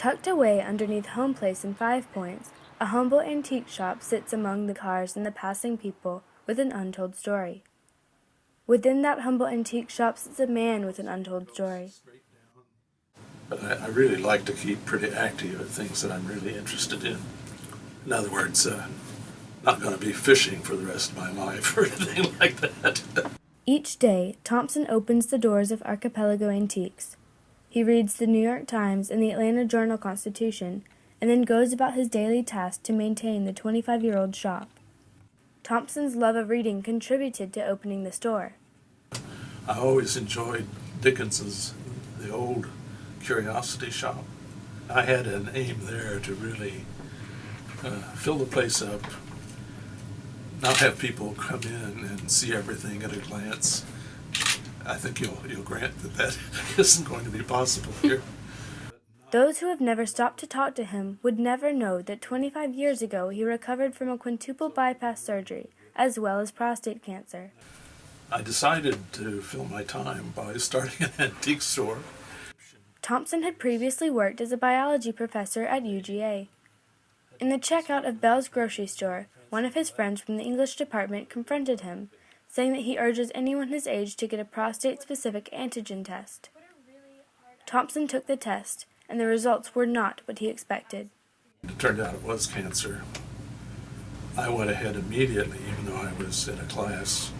Tucked away underneath Home Place in 5 Points, a humble antique shop sits among the cars and the passing people with an untold story. Within that humble antique shop sits a man with an untold story. But I really like to keep pretty active at things that I'm really interested in. In other words, not going to be fishing for the rest of my life or anything like that. Each day, Thompson opens the doors of Archipelago Antiques. He reads the New York Times and the Atlanta Journal-Constitution, and then goes about his daily task to maintain the 25-year-old shop. Thompson's love of reading contributed to opening the store. I always enjoyed Dickens's The Old Curiosity Shop. I had an aim there to really fill the place up, not have people come in and see everything at a glance. I think you'll grant that isn't going to be possible here. Those who have never stopped to talk to him would never know that 25 years ago he recovered from a quintuple bypass surgery, as well as prostate cancer. I decided to fill my time by starting an antique store. Thompson had previously worked as a biology professor at UGA. In the checkout of Bell's grocery store, one of his friends from the English department confronted him, saying that he urges anyone his age to get a prostate-specific antigen test. Thompson took the test, and the results were not what he expected. It turned out it was cancer. I went ahead immediately, even though I was in a class,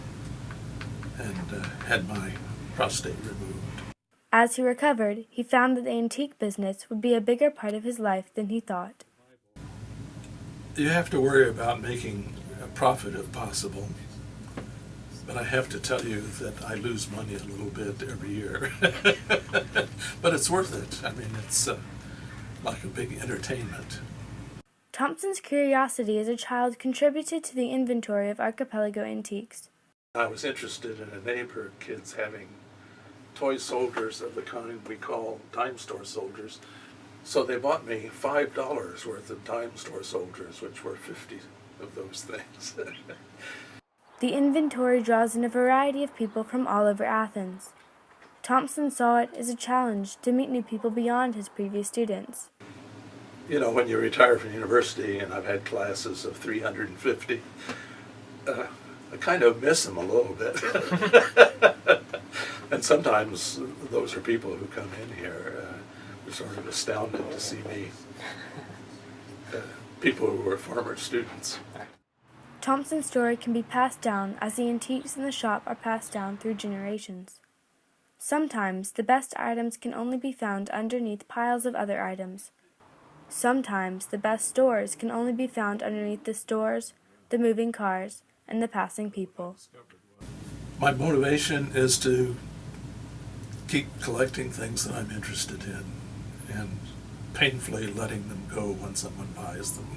and had my prostate removed. As he recovered, he found that the antique business would be a bigger part of his life than he thought. You have to worry about making a profit if possible, but I have to tell you that I lose money a little bit every year. But it's worth it. I mean, it's like a big entertainment. Thompson's curiosity as a child contributed to the inventory of Archipelago Antiques. I was interested in a neighbor kids having toy soldiers of the kind we call dime store soldiers. So they bought me $5 worth of dime store soldiers, which were 50 of those things. The inventory draws in a variety of people from all over Athens. Thompson saw it as a challenge to meet new people beyond his previous students. You know, when you retire from university, and I've had classes of 350, I kind of miss them a little bit. And sometimes those are people who come in here. They're sort of astounded to see me. People who were former students. Thompson's story can be passed down as the antiques in the shop are passed down through generations. Sometimes the best items can only be found underneath piles of other items. Sometimes the best stores can only be found underneath the stores, the moving cars, and the passing people. My motivation is to keep collecting things that I'm interested in and painfully letting them go when someone buys them.